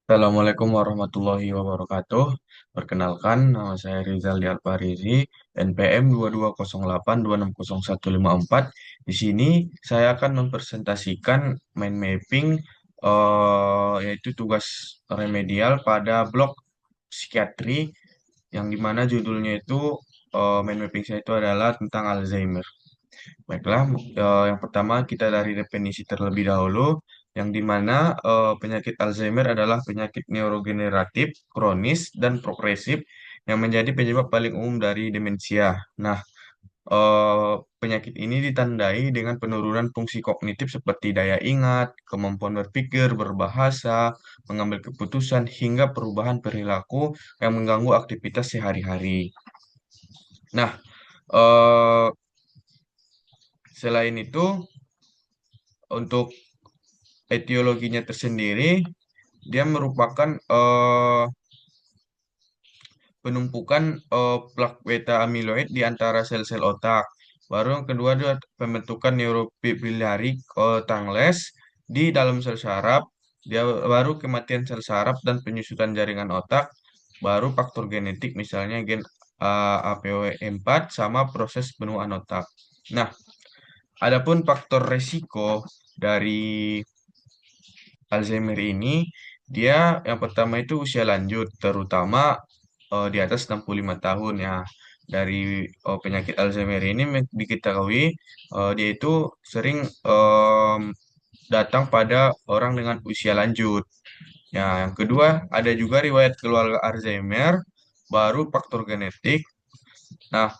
Assalamualaikum warahmatullahi wabarakatuh. Perkenalkan, nama saya Rizal Alfarizi, NPM 2208260154. Di sini saya akan mempresentasikan mind mapping, yaitu tugas remedial pada blok psikiatri, yang dimana judulnya itu mind mapping saya itu adalah tentang Alzheimer. Baiklah, yang pertama kita dari definisi terlebih dahulu, yang dimana penyakit Alzheimer adalah penyakit neurogeneratif, kronis, dan progresif yang menjadi penyebab paling umum dari demensia. Nah, penyakit ini ditandai dengan penurunan fungsi kognitif seperti daya ingat, kemampuan berpikir, berbahasa, mengambil keputusan, hingga perubahan perilaku yang mengganggu aktivitas sehari-hari. Nah, eh, selain itu, untuk etiologinya tersendiri, dia merupakan penumpukan plak beta amiloid di antara sel-sel otak. Baru yang kedua adalah pembentukan neurofibrillary tangles di dalam sel saraf. Dia baru kematian sel saraf dan penyusutan jaringan otak. Baru faktor genetik misalnya gen APOE4 sama proses penuaan otak. Nah, adapun faktor resiko dari Alzheimer ini, dia yang pertama itu usia lanjut, terutama di atas 65 tahun ya. Dari penyakit Alzheimer ini diketahui dia itu sering datang pada orang dengan usia lanjut. Ya, yang kedua ada juga riwayat keluarga Alzheimer, baru faktor genetik. Nah,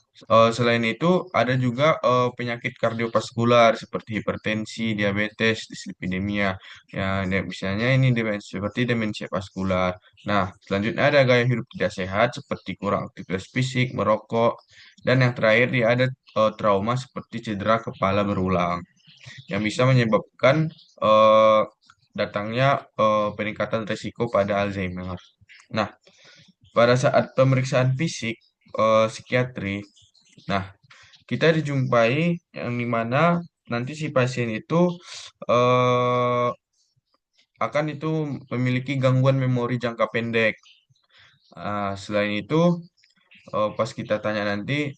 selain itu ada juga penyakit kardiovaskular seperti hipertensi, diabetes, dislipidemia. Ya, misalnya ini seperti demensia vaskular. Nah, selanjutnya ada gaya hidup tidak sehat seperti kurang aktivitas fisik, merokok, dan yang terakhir dia ada trauma seperti cedera kepala berulang yang bisa menyebabkan eh, datangnya peningkatan risiko pada Alzheimer. Nah, pada saat pemeriksaan fisik psikiatri, nah kita dijumpai yang dimana nanti si pasien itu eh, akan itu memiliki gangguan memori jangka pendek. Selain itu, pas kita tanya nanti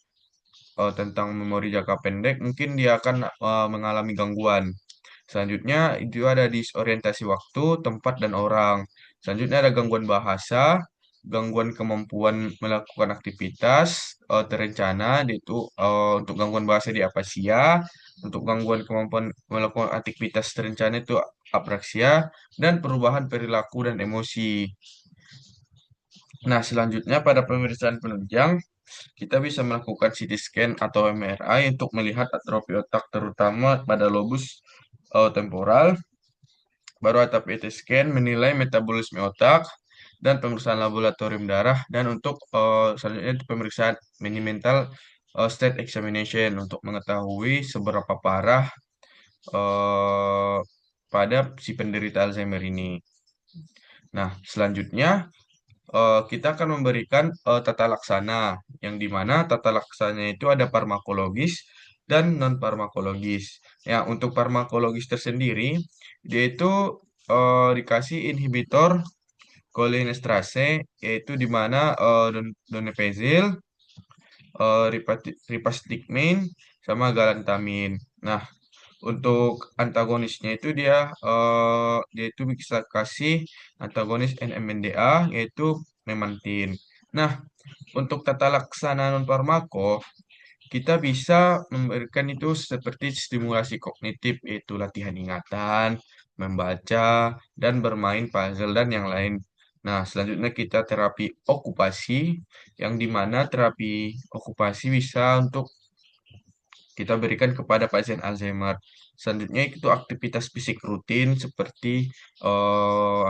tentang memori jangka pendek, mungkin dia akan mengalami gangguan. Selanjutnya itu ada disorientasi waktu, tempat, dan orang. Selanjutnya ada gangguan bahasa, gangguan kemampuan melakukan aktivitas terencana, itu untuk gangguan bahasa di afasia, untuk gangguan kemampuan melakukan aktivitas terencana itu apraksia, dan perubahan perilaku dan emosi. Nah, selanjutnya pada pemeriksaan penunjang, kita bisa melakukan CT scan atau MRI untuk melihat atrofi otak terutama pada lobus temporal. Baru atap PET scan menilai metabolisme otak dan pemeriksaan laboratorium darah, dan untuk selanjutnya itu pemeriksaan mini mental state examination untuk mengetahui seberapa parah eh, pada si penderita Alzheimer ini. Nah, selanjutnya kita akan memberikan tata laksana, yang dimana tata laksananya itu ada farmakologis dan non farmakologis. Ya, untuk farmakologis tersendiri, dia itu dikasih inhibitor cholinesterase, yaitu di mana donepezil, rivastigmine, sama galantamin. Nah, untuk antagonisnya itu dia itu bisa kasih antagonis NMDA, yaitu memantin. Nah, untuk tata laksana non farmako, kita bisa memberikan itu seperti stimulasi kognitif, yaitu latihan ingatan, membaca, dan bermain puzzle dan yang lain. Nah, selanjutnya kita terapi okupasi, yang dimana terapi okupasi bisa untuk kita berikan kepada pasien Alzheimer. Selanjutnya itu aktivitas fisik rutin seperti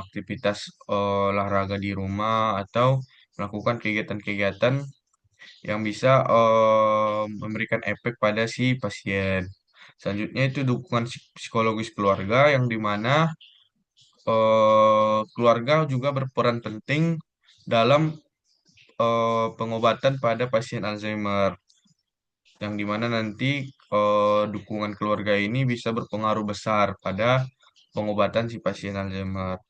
aktivitas olahraga di rumah atau melakukan kegiatan-kegiatan yang bisa memberikan efek pada si pasien. Selanjutnya itu dukungan psikologis keluarga, yang dimana keluarga juga berperan penting dalam pengobatan pada pasien Alzheimer, yang dimana nanti dukungan keluarga ini bisa berpengaruh besar pada pengobatan si pasien Alzheimer.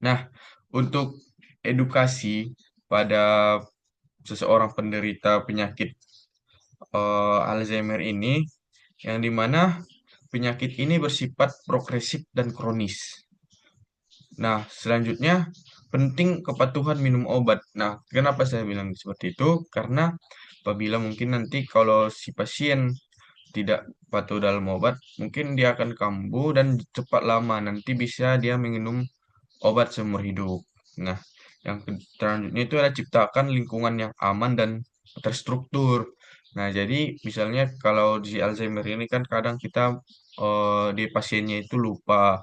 Nah, untuk edukasi pada seseorang penderita penyakit Alzheimer ini, yang dimana penyakit ini bersifat progresif dan kronis. Nah, selanjutnya penting kepatuhan minum obat. Nah, kenapa saya bilang seperti itu? Karena apabila mungkin nanti kalau si pasien tidak patuh dalam obat, mungkin dia akan kambuh dan cepat lama. Nanti bisa dia minum obat seumur hidup. Nah, yang selanjutnya itu adalah ciptakan lingkungan yang aman dan terstruktur. Nah, jadi misalnya kalau di Alzheimer ini kan kadang kita di pasiennya itu lupa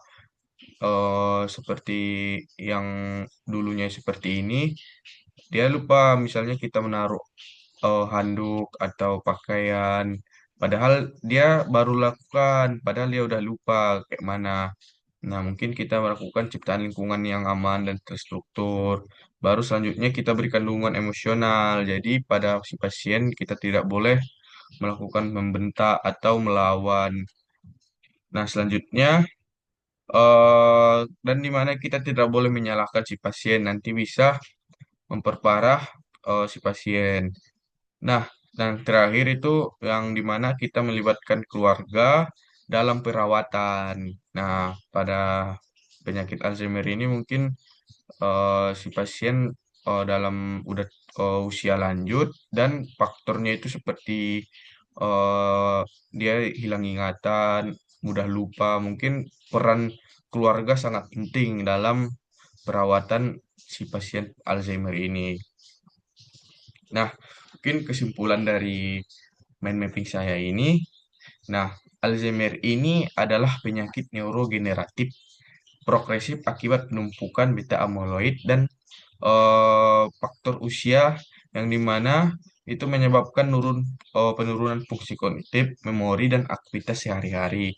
seperti yang dulunya seperti ini, dia lupa misalnya kita menaruh handuk atau pakaian, padahal dia baru lakukan, padahal dia udah lupa kayak mana. Nah, mungkin kita melakukan ciptaan lingkungan yang aman dan terstruktur. Baru selanjutnya kita berikan dukungan emosional. Jadi pada si pasien kita tidak boleh melakukan membentak atau melawan. Nah, selanjutnya dan di mana kita tidak boleh menyalahkan si pasien, nanti bisa memperparah si pasien. Nah, dan terakhir itu yang dimana kita melibatkan keluarga dalam perawatan. Nah, pada penyakit Alzheimer ini mungkin si pasien dalam udah usia lanjut dan faktornya itu seperti eh, dia hilang ingatan, mudah lupa. Mungkin peran keluarga sangat penting dalam perawatan si pasien Alzheimer ini. Nah, mungkin kesimpulan dari mind mapping saya ini, nah, Alzheimer ini adalah penyakit neurogeneratif progresif akibat penumpukan beta amyloid dan faktor usia yang dimana itu menyebabkan penurunan fungsi kognitif, memori, dan aktivitas sehari-hari.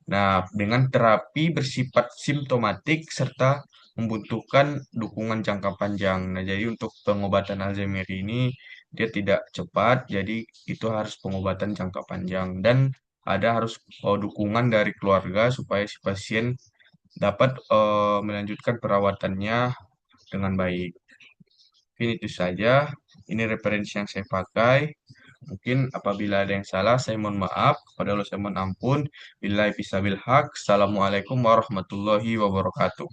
Nah, dengan terapi bersifat simptomatik serta membutuhkan dukungan jangka panjang. Nah, jadi untuk pengobatan Alzheimer ini dia tidak cepat, jadi itu harus pengobatan jangka panjang dan ada harus dukungan dari keluarga supaya si pasien dapat melanjutkan perawatannya dengan baik. Mungkin itu saja. Ini referensi yang saya pakai. Mungkin apabila ada yang salah, saya mohon maaf. Kepada Allah saya mohon ampun. Billahi fisabil haq. Assalamualaikum warahmatullahi wabarakatuh.